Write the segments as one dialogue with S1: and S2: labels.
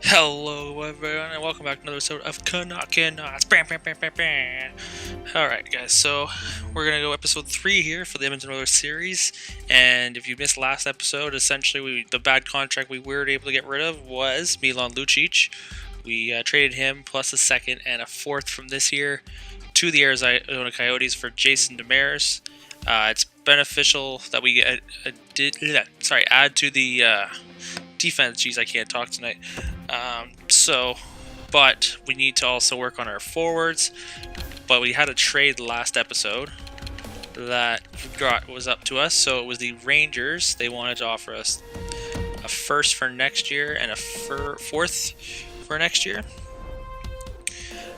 S1: Hello everyone and welcome back to another episode of Canucks. Alright guys, so we're going to go episode 3 here for the Edmonton OILERS series, and if you missed last episode, essentially the bad contract we were able to get rid of was Milan Lucic. We traded him plus a second and a fourth from this year to the Arizona Coyotes for Jason Demers. It's beneficial that we add to the defense. Jeez, I can't talk tonight. But we need to also work on our forwards. But we had a trade last episode that was up to us. So it was the Rangers. They wanted to offer us a first for next year and a fourth for next year.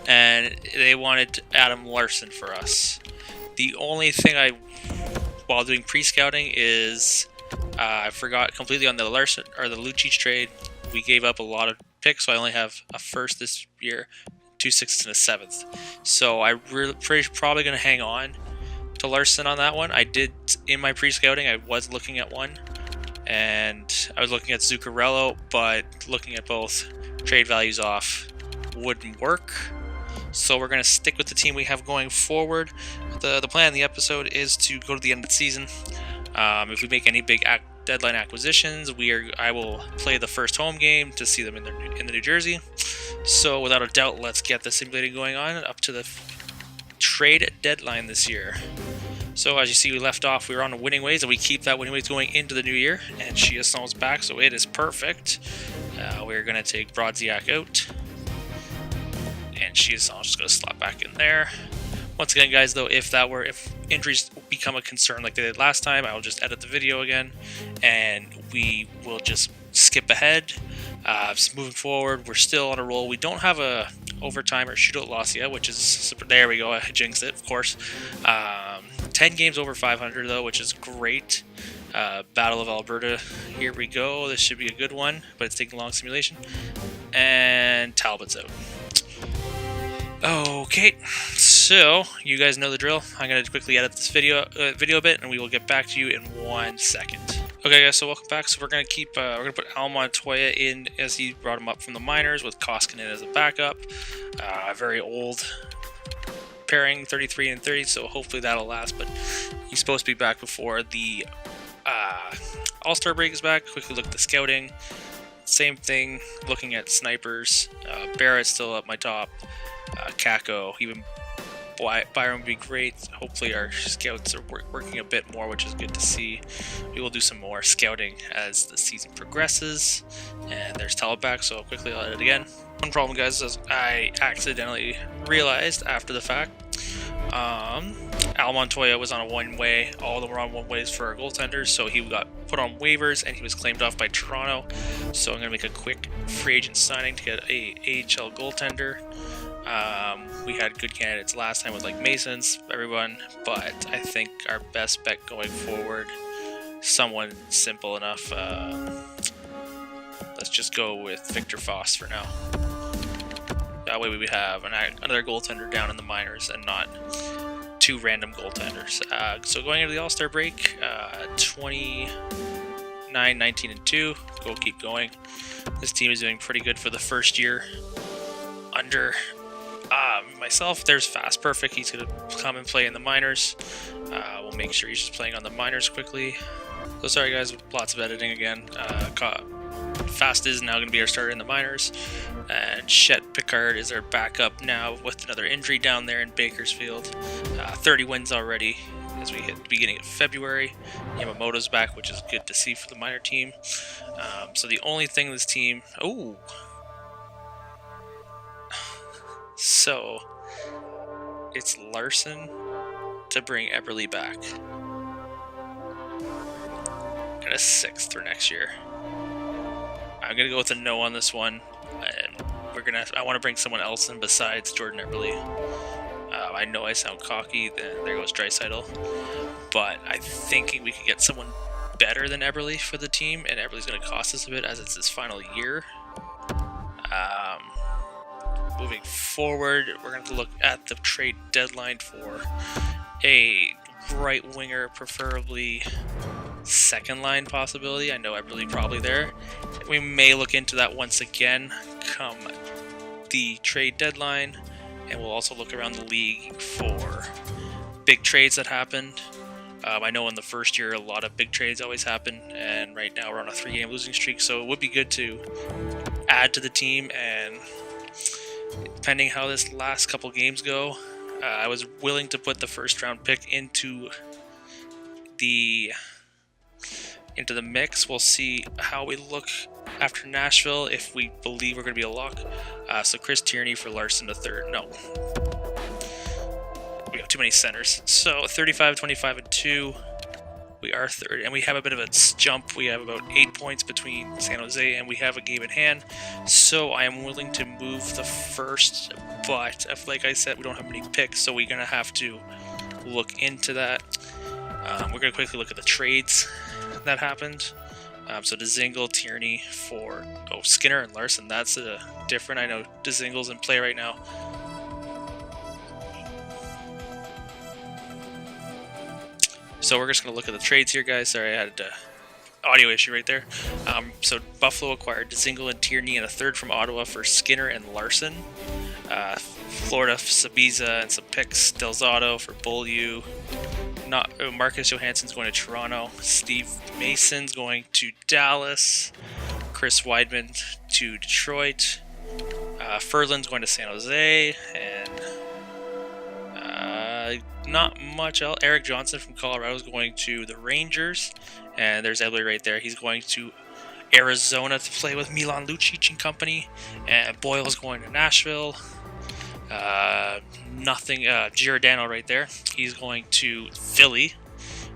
S1: And they wanted Adam Larson for us. The only thing while doing pre-scouting is I forgot completely on the Larson or the Lucic trade. We gave up a lot of picks, so I only have a first this year, 2 sixths and a seventh. So I'm probably going to hang on to Larson on that one. I did in my pre-scouting. I was looking at one, and I was looking at Zuccarello, but looking at both trade values off wouldn't work. So we're going to stick with the team we have going forward. The plan in the episode is to go to the end of the season. If we make any big deadline acquisitions, I will play the first home game to see them in the New Jersey. So without a doubt, let's get the simulating going on up to the trade deadline this year. So as you see, we left off. We were on the winning ways, and we keep that winning ways going into the new year. And Chiassone's back, so it is perfect. We're going to take Brodziak out, and Chiassone's just going to slot back in there. Once again, guys, though, if injuries become a concern like they did last time, I'll just edit the video again, and we will just skip ahead. So moving forward, we're still on a roll. We don't have a overtime or shootout loss yet, which is super. There we go. I jinxed it, of course. 10 games over 500, though, which is great. Battle of Alberta. Here we go. This should be a good one, but it's taking a long simulation. And Talbot's out. Okay, so you guys know the drill. I'm going to quickly edit this video a bit, and we will get back to you in 1 second. Okay, guys, so welcome back. So we're going to we're going to put Al Montoya in as he brought him up from the minors with Koskinen as a backup. Very old pairing, 33 and 30, so hopefully that'll last. But he's supposed to be back before the All-Star break is back. Quickly look at the scouting. Same thing, looking at snipers. Barrett's still up my top. Kako, even Byron would be great. Hopefully our scouts are working a bit more, which is good to see. We will do some more scouting as the season progresses. And there's Talbot back, so quickly I'll edit again. One problem, guys, is I accidentally realized after the fact Al Montoya was on a one-way. All of them were on one-ways for our goaltenders, so he got put on waivers and he was claimed off by Toronto. So I'm going to make a quick free agent signing to get a AHL goaltender. We had good candidates last time with like Masons, everyone, but I think our best bet going forward, someone simple enough, let's just go with Victor Foss for now. That way we have another goaltender down in the minors and not two random goaltenders. So going into the All-Star break, 29, 19, and 2, go keep going. This team is doing pretty good for the first year under myself. There's Fast Perfect. He's going to come and play in the minors. We'll make sure he's just playing on the minors quickly. So sorry guys, lots of editing again. Fast is now going to be our starter in the minors. And Chet Picard is our backup now with another injury down there in Bakersfield. 30 wins already as we hit the beginning of February. Yamamoto's back, which is good to see for the minor team. So the only thing this team... So, it's Larson to bring Eberle back. And a sixth for next year. I'm going to go with a no on this one. And I want to bring someone else in besides Jordan Eberle. I know I sound cocky, then there goes Draisaitl. But I think we could get someone better than Eberle for the team, and Eberle's going to cost us a bit as it's his final year. Moving forward, we're going to look at the trade deadline for a right winger, preferably second line possibility. I know I'm really probably there. We may look into that once again come the trade deadline, and we'll also look around the league for big trades that happened. I know in the first year a lot of big trades always happen, and right now we're on a 3-game losing streak, so it would be good to add to the team. And depending how this last couple games go, I was willing to put the first round pick into the mix. We'll see how we look after Nashville, if we believe we're going to be a lock. So Chris Tierney for Larson the third. No, we have too many centers. So 35, 25, and 2. We are third, and we have a bit of a jump. We have about 8 points between San Jose, and we have a game in hand. So I am willing to move the first, but like I said, we don't have many picks, so we're going to have to look into that. We're going to quickly look at the trades that happened. So Dzingel, Tierney for Skinner and Larson. That's different. I know Dzingel's in play right now. So we're just going to look at the trades here, guys. Sorry, I had an audio issue right there. So Buffalo acquired Dzingel and Tierney and a third from Ottawa for Skinner and Larson. Florida, Sabiza and some picks. Delzato for Beaulieu. Marcus Johansson's going to Toronto. Steve Mason's going to Dallas. Chris Weidman to Detroit. Ferland's going to San Jose. And not much else. Eric Johnson from Colorado is going to the Rangers. And there's Ebley right there. He's going to Arizona to play with Milan Lucic and company. And Boyle's going to Nashville. Giordano right there. He's going to Philly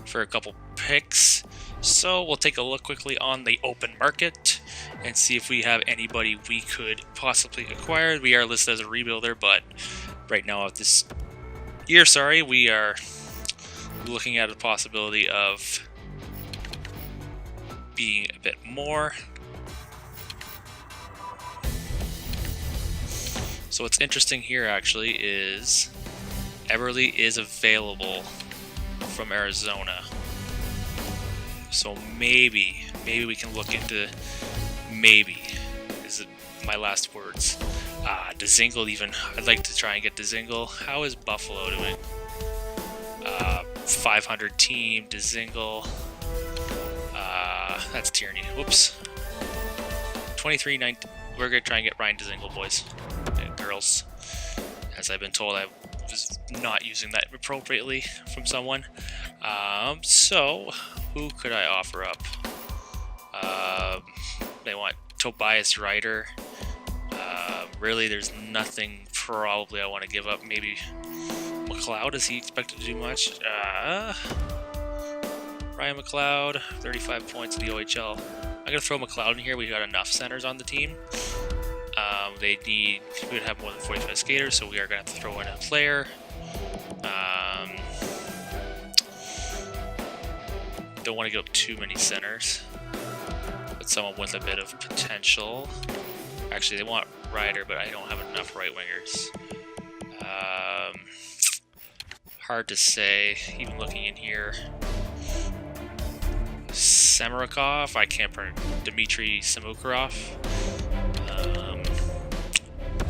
S1: for a couple picks. So we'll take a look quickly on the open market and see if we have anybody we could possibly acquire. We are listed as a rebuilder, but right now at this year, we are looking at a possibility of being a bit more. So what's interesting here actually is Eberle is available from Arizona. So maybe we can look into, is it my last words. Dzingel even, I'd like to try and get Dzingel. How is Buffalo doing? 500 team, Dzingel. That's Tierney. Whoops. 23-19. We're going to try and get Ryan Dzingel, boys and girls. As I've been told, I was not using that appropriately from someone. So, who could I offer up? They want Tobias Ryder. Really, there's nothing probably I want to give up. Maybe McLeod. Is he expected to do much? Ryan McLeod, 35 points in the OHL. I'm going to throw McLeod in here. We've got enough centers on the team. We would have more than 45 skaters, so we are going to have to throw in a player. Don't want to give up too many centers, but someone with a bit of potential. Actually, they want Ryder, but I don't have enough right wingers. Hard to say, even looking in here. Semerakov, I can't pronounce. Dmitry Samukharov.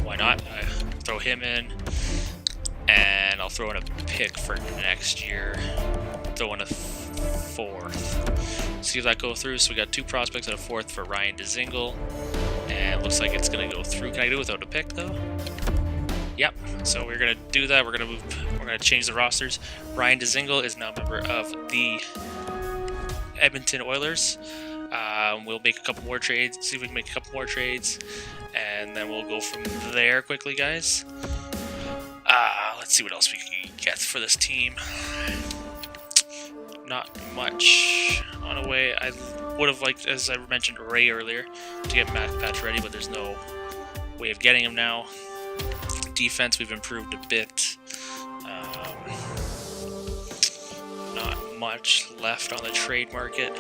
S1: Why not? Throw him in, and I'll throw in a pick for next year. Throw in a fourth. See if that goes through. So we got 2 prospects and a fourth for Ryan Dzingel, and it looks like it's gonna go through. Can I do it without a pick though? Yep. So we're gonna do that. We're gonna change the rosters. Ryan Dzingel is now a member of the Edmonton OILERS. We'll make a couple more trades, see if we can make a couple more trades, and then we'll go from there quickly, guys. Let's see what else we can get for this team. Not much on a way. I would have liked, as I mentioned Ray earlier, to get Matt Pacioretty, but there's no way of getting him now. Defense, we've improved a bit. Not much left on the trade market.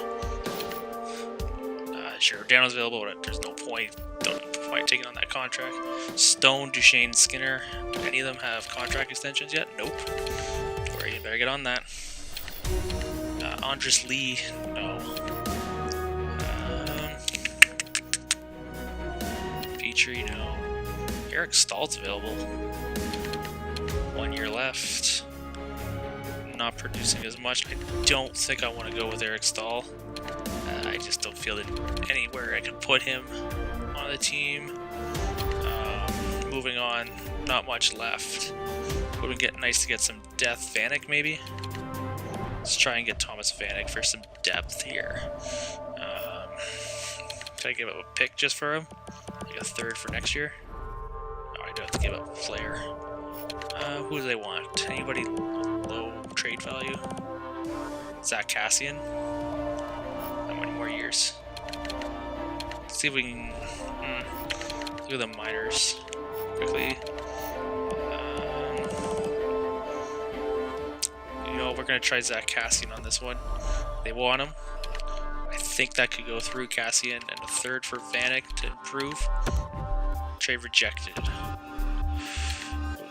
S1: Sure, Dano's available, but there's no point. Don't taking on that contract. Stone, Duchesne, Skinner. Do any of them have contract extensions yet? Nope. Don't worry, you better get on that. Andres Lee, no. Petrie, no. Eric Stahl's available. 1 year left. Not producing as much. I don't think I want to go with Eric Stahl. I just don't feel that anywhere I could put him on the team. Moving on, not much left. Would it be nice to get some depth? Vanek, maybe? Let's try and get Thomas Vanek for some depth here. Can I give up a pick just for him? Like a third for next year? Oh, I do have to give up Flair. Who do they want? Anybody low trade value? Zach Cassian? How many more years? Let's see if we can look at the minors quickly. You know, we're gonna try Zach Cassian on this one. They want him. I think that could go through Cassian, and a third for Vanek to improve. Trade rejected.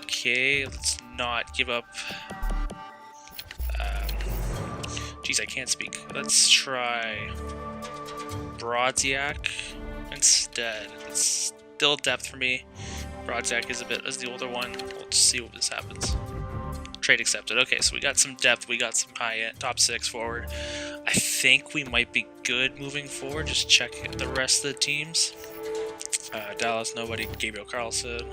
S1: Okay, let's not give up. Geez, I can't speak. Let's try Brodziak instead. It's still depth for me. Brodziak is the older one. Let's see what this happens. Trade accepted. Okay, so we got some depth. We got some high-end top 6 forward. I think we might be good moving forward. Just check the rest of the teams. Dallas, nobody. Gabriel Carlson.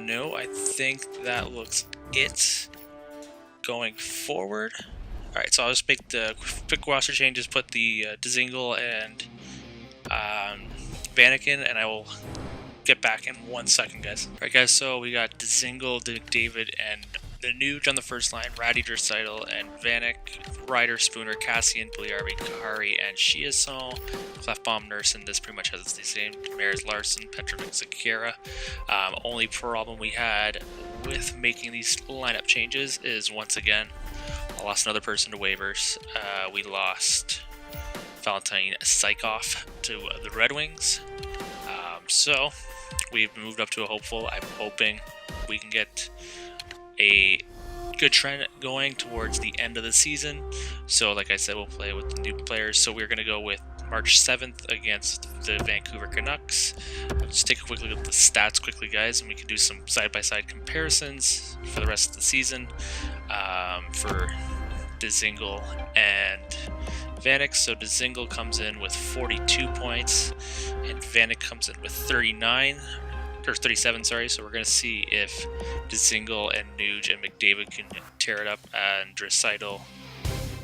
S1: No, I think that looks it going forward. Alright, so I'll just make the quick roster changes, put the Dzingel and Vanek in, and I will get back in 1 second, guys. Alright, guys, so we got Dzingel, David, and the Nuge on the first line, Ratty, Draisaitl, and Vanek, Ryder, Spooner, Cassian, Puljujärvi, Kahari, and Chiasson, Clefbaum, Nursen. This pretty much has the same. Demers, Larson, Petrovic, Zakira. Only problem we had with making these lineup changes is, once again, I lost another person to waivers. We lost Valentin Sykov to the Red Wings. So we've moved up to a hopeful. I'm hoping we can get a good trend going towards the end of the season. So like I said, we'll play with the new players. So we're going to go with March 7th against the Vancouver Canucks. I'll just take a quick look at the stats quickly, guys, and we can do some side-by-side comparisons for the rest of the season for Dzingel and Vanek. So Dzingel comes in with 42 points and Vanek comes in with 37, sorry. So we're going to see if Dzingel and Nuge and McDavid can tear it up, and Draisaitl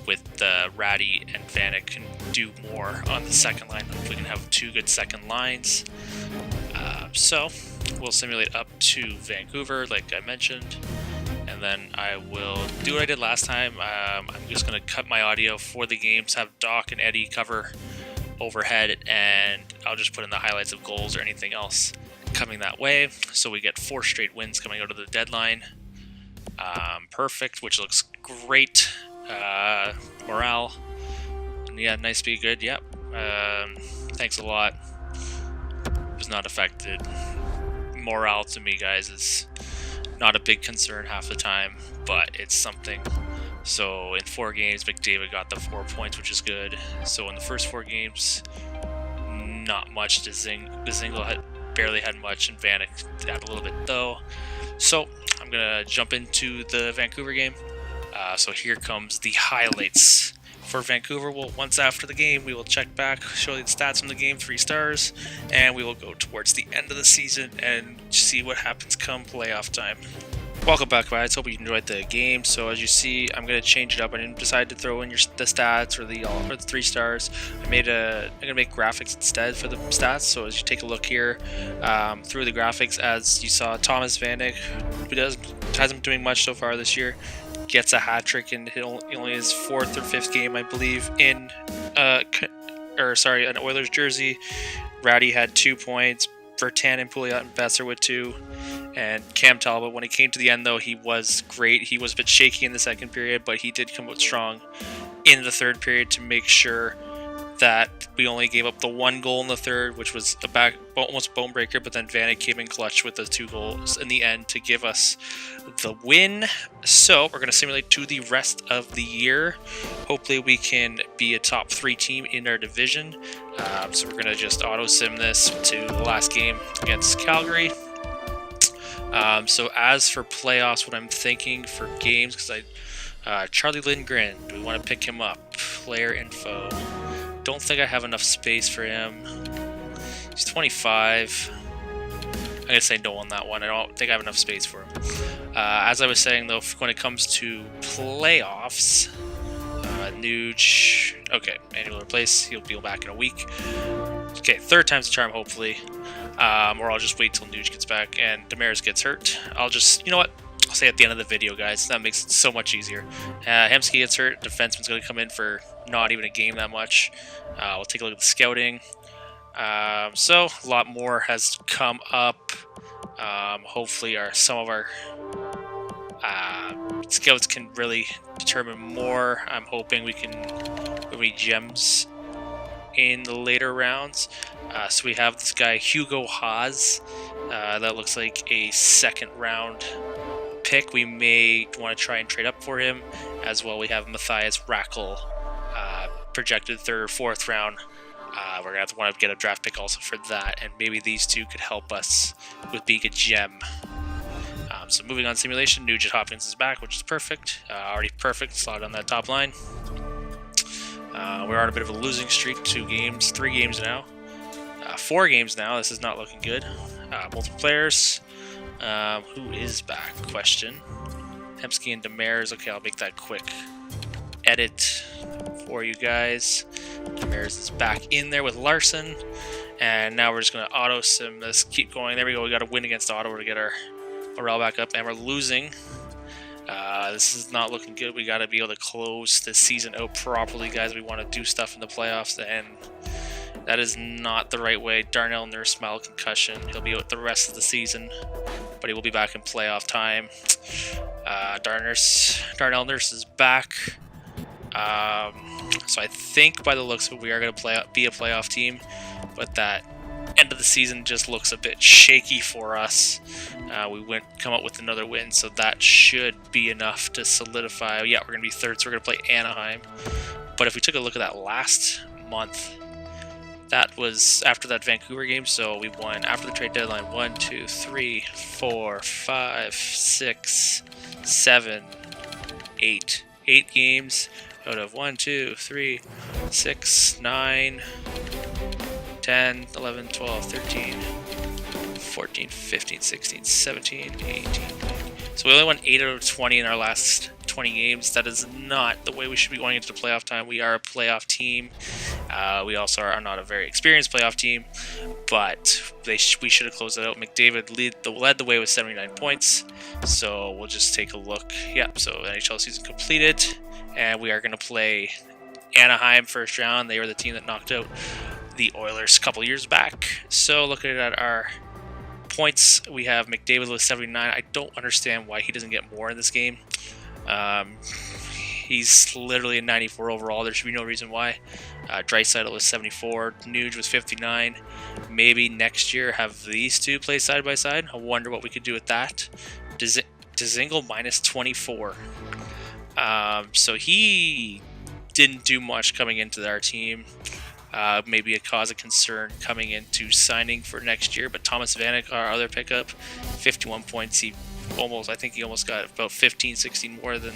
S1: with Ratty and Vanek can do more on the second line. If we can have 2 good second lines. So we'll simulate up to Vancouver, like I mentioned, and then I will do what I did last time. I'm just going to cut my audio for the games, have Doc and Eddie cover overhead, and I'll just put in the highlights of goals or anything else coming that way. So we get 4 straight wins coming out of the deadline. Perfect, which looks great. Morale. Yeah, nice, be good. Yep. Thanks a lot. Was not affected. Morale to me, guys, is not a big concern half the time, but it's something. So in 4 games, McDavid got the 4 points, which is good. So in the first 4 games, not much. Dzingel had barely had much, and Vanek had a little bit though. So I'm gonna jump into the Vancouver game. So here comes the highlights for Vancouver. Well, once after the game, we will check back, show you the stats from the game, 3 stars, and we will go towards the end of the season and see what happens come playoff time. Welcome back, guys. Hope you enjoyed the game. So as you see, I'm going to change it up. I didn't decide to throw in the stats or the 3 stars. I'm going to make graphics instead for the stats. So as you take a look here through the graphics, as you saw, Thomas Vanek, who hasn't been doing much so far this year, gets a hat trick in only his 4th or 5th game, I believe, in an Oilers jersey. Ratty had 2 points. Vertan and Pouliot and Besser with 2. And Cam Talbot, when it came to the end, though, he was great. He was a bit shaky in the second period, but he did come out strong in the third period to make sure that we only gave up the 1 goal in the third, which was almost bone breaker, but then Vanek came in clutch with the 2 goals in the end to give us the win. So we're going to simulate to the rest of the year. Hopefully we can be a top 3 team in our division. So we're going to just auto sim this to the last game against Calgary. So as for playoffs, what I'm thinking for games, because Charlie Lindgren, do we want to pick him up? Player info. Don't think I have enough space for him. He's 25. I'm going to say no on that one. I don't think I have enough space for him. As I was saying, though, when it comes to playoffs, Nuge, okay, manual replace. He'll be back in a week. Okay, 3rd time's the charm, hopefully. Or I'll just wait till Nuge gets back and Demers gets hurt. I'll just, you know what? I'll say at the end of the video, guys. That makes it so much easier. Hemsky gets hurt. Defenseman's going to come in for not even a game that much. We'll take a look at the scouting. So a lot more has come up. Hopefully some of our scouts can really determine more. I'm hoping we can read gems in the later rounds. So we have this guy Hugo Haas. That looks like a 2nd round pick. We may want to try and trade up for him. As well, we have Matthias Rackle, projected 3rd or 4th round. We're going to want to get a draft pick also for that, and maybe these 2 could help us with being a gem. So moving on simulation, Nugent Hopkins is back, which is perfect. Already perfect, slot on that top line. We're on a bit of a losing streak, 3 games now. 4 games now, this is not looking good. Multiple players. Who is back? Question. Hemsky and Demers. Okay, I'll make that quick edit for you guys. Demers is back in there with Larson. And now we're just going to auto sim this. Keep going. There we go. We got to win against Ottawa to get our morale back up. And we're losing. This is not looking good. We got to be able to close this season out properly, guys. We want to do stuff in the playoffs, and that is not the right way. Darnell Nurse, mild concussion. He'll be out the rest of the season, but he will be back in playoff time. Darnell Nurse is back. So I think by the looks of it, we are going to be a playoff team, but that end of the season just looks a bit shaky for us. We come up with another win, so that should be enough to solidify. Yeah, we're going to be 3rd, so we're going to play Anaheim. But if we took a look at that last month, that was after that Vancouver game, so we won after the trade deadline 1, 2, 3, 4, 5, 6, 7, 8. 8 games out of 1, 2, 3, 6, 9, 10, 11, 12, 13, 14, 15, 16, 17, 18. So we only won 8 out of 20 in our last 20 games. That is not the way we should be going into the playoff time. We are a playoff team. We also are not a very experienced playoff team, but we should have closed it out. McDavid led the way with 79 points. So we'll just take a look. Yeah, so NHL season completed, and we are going to play Anaheim 1st round. They were the team that knocked out the Oilers a couple years back. So looking at our points, we have McDavid with 79. I don't understand why he doesn't get more in this game. He's literally a 94 overall. There should be no reason why. Draisaitl was 74. Nuge was 59. Maybe next year have these 2 play side by side. I wonder what we could do with that. Dzingel minus 24. So he didn't do much coming into our team. Maybe a cause of concern coming into signing for next year. But Thomas Vanek, our other pickup, 51 points. I think he almost got about 15, 16 more than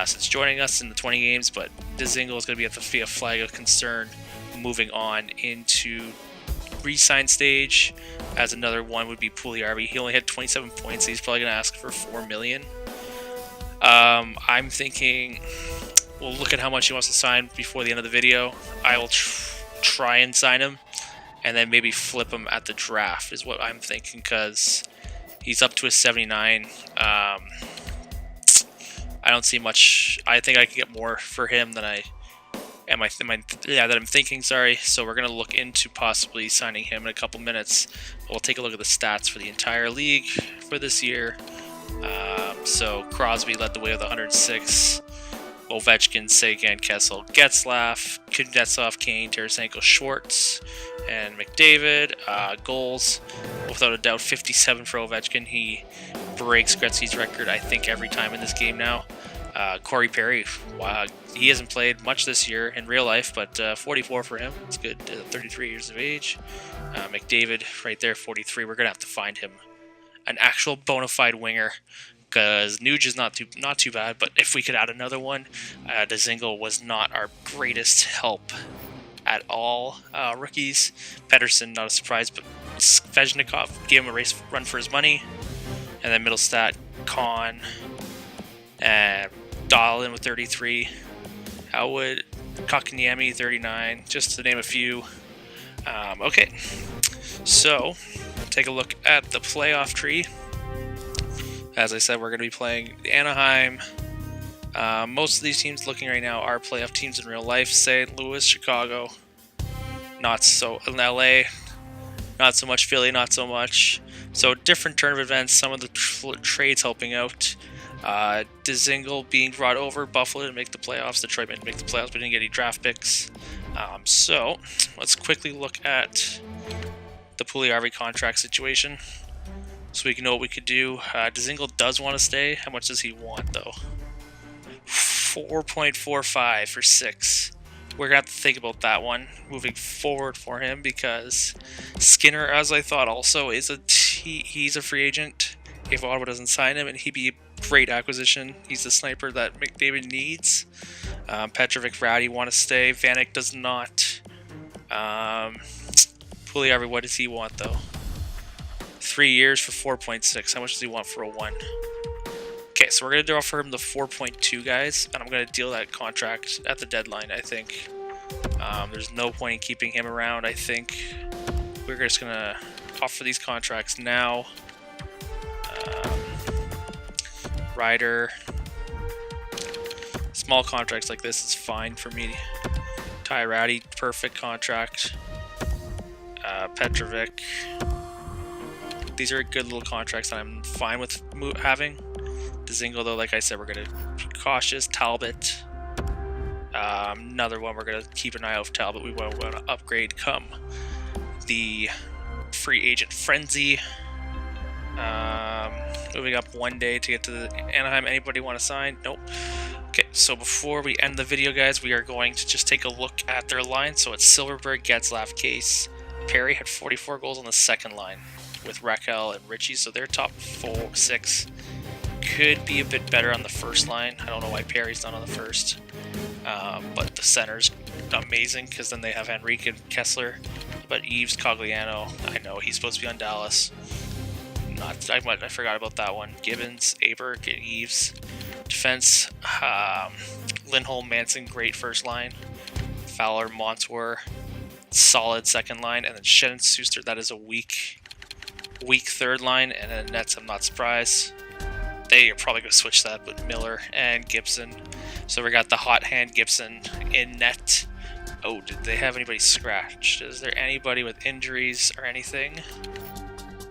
S1: since joining us in the 20 games. But Dzingel is going to be a flag of concern moving on into re-sign stage. As another one would be Puljujärvi. He only had 27 points. So he's probably going to ask for $4 million. I'm thinking we'll look at how much he wants to sign before the end of the video. I will try and sign him, and then maybe flip him at the draft is what I'm thinking, because he's up to a 79. I don't see much. I think I can get more for him than I'm thinking. Sorry. So we're gonna look into possibly signing him in a couple minutes. We'll take a look at the stats for the entire league for this year. So Crosby led the way with 106. Ovechkin, Seguin, Kessel, Getzlaf, Kuznetsov, Kane, Tarasenko, Schwartz, and McDavid. Goals, without a doubt, 57 for Ovechkin. He breaks Gretzky's record, I think, every time in this game now. Corey Perry, wow, he hasn't played much this year in real life, but 44 for him. It's good. 33 years of age. McDavid, right there, 43. We're gonna have to find him an actual bona fide winger, because Nuge is not too bad. But if we could add another one, Dzingel was not our greatest help at all. Rookies, Pedersen, not a surprise, but Svechnikov, give him a run for his money, and then middle stat, Con, and Dahlin with 33, Elwood, Kotkaniemi 39, just to name a few. Okay, so take a look at the playoff tree. As I said, we're going to be playing Anaheim. Most of these teams looking right now are playoff teams in real life. St. Louis, Chicago, not so. In LA, not so much. Philly, not so much. So different turn of events. Some of the trades helping out. Dzingel being brought over, Buffalo to make the playoffs. Detroit made to make the playoffs, but didn't get any draft picks. So let's quickly look at the Puljujärvi contract situation, so we can know what we could do. Dzingel does want to stay. How much does he want, though? 4.45 for 6. We're going to have to think about that one moving forward for him, because Skinner, as I thought, also is he's a free agent. If Ottawa doesn't sign him, and he'd be a great acquisition. He's the sniper that McDavid needs. Petrovic, Ratty want to stay. Vanek does not. Puljujärvi, what does he want, though? 3 years for 4.6. How much does he want for a 1? Okay, so we're going to offer him the 4.2, guys, and I'm going to deal that contract at the deadline, I think. There's no point in keeping him around, I think. We're just going to offer these contracts now. Ryder. Small contracts like this is fine for me. Ty Ratty, perfect contract. Petrovic. These are good little contracts that I'm fine with having. Dzingel, though, like I said, we're going to be cautious. Talbot. Another one we're going to keep an eye out for Talbot. We want to upgrade come the free agent frenzy. Moving up one day to get to the Anaheim. Anybody want to sign? Nope. Okay, so before we end the video, guys, we are going to just take a look at their line. So it's Silverberg, Getzlaf, Case. Perry had 44 goals on the second line with Raquel and Richie, so their top 6 could be a bit better on the first line. I don't know why Perry's not on the first, but the center's amazing, because then they have Henrique and Kessler. But Eves, Cogliano, I know he's supposed to be on Dallas. I forgot about that one. Gibbons, Aberg, and Eves. Defense, Lindholm, Manson, great first line. Fowler, Montour, solid second line. And then Shannon Suster, that is a weak third line. And then Nets, I'm not surprised. They are probably going to switch that with Miller and Gibson. So we got the hot hand Gibson in net. Oh, did they have anybody scratched? Is there anybody with injuries or anything?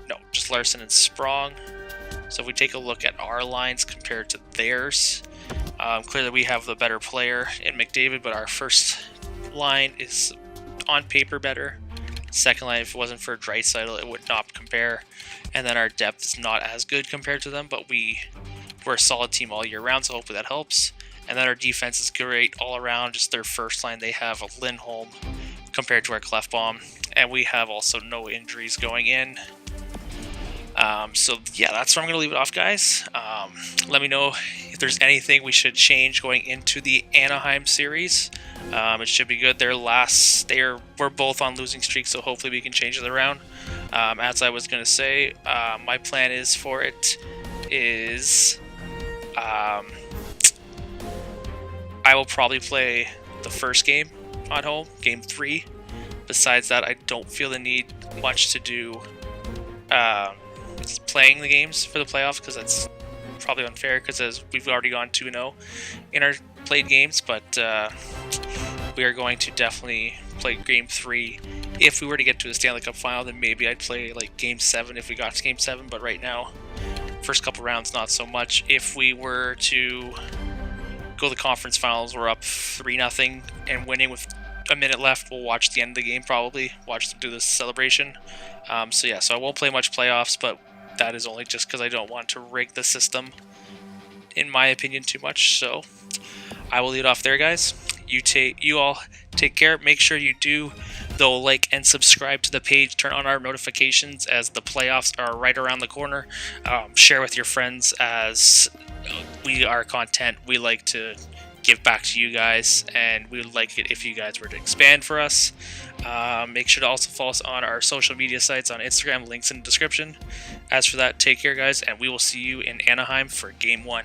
S1: No, just Larson and Sprong. So if we take a look at our lines compared to theirs, clearly we have the better player in McDavid, but our first line is on paper better. Second line, if it wasn't for Draisaitl, it would not compare. And then our depth is not as good compared to them, but we're a solid team all year round, so hopefully that helps. And then our defense is great all around. Just their first line, they have a Lindholm compared to our Clefbaum. And we have also no injuries going in. So yeah, that's where I'm going to leave it off, guys. Let me know if there's anything we should change going into the Anaheim series. It should be good. We're both on losing streaks, so hopefully we can change it around. As I was going to say, my plan is for it is I will probably play the first game at home, game 3. Besides that, I don't feel the need much to do playing the games for the playoffs, because that's probably unfair, because as we've already gone 2-0 in our played games. But we are going to definitely play game 3. If we were to get to the Stanley Cup final, then maybe I'd play like game 7 if we got to game 7. But right now, first couple rounds, not so much. If we were to go to the conference finals, we're up 3-0 and winning with a minute left. We'll watch the end of the game, probably watch them do this celebration. So I won't play much playoffs, but that is only just because I don't want to rig the system, in my opinion, too much. So I will leave it off there, guys. You all take care. Make sure you do, though, like and subscribe to the page. Turn on our notifications as the playoffs are right around the corner. Share with your friends, as our content, we like to give back to you guys, and we would like it if you guys were to expand for us. Make sure to also follow us on our social media sites on Instagram, links in the description. As for that, take care, guys, and we will see you in Anaheim for Game 1.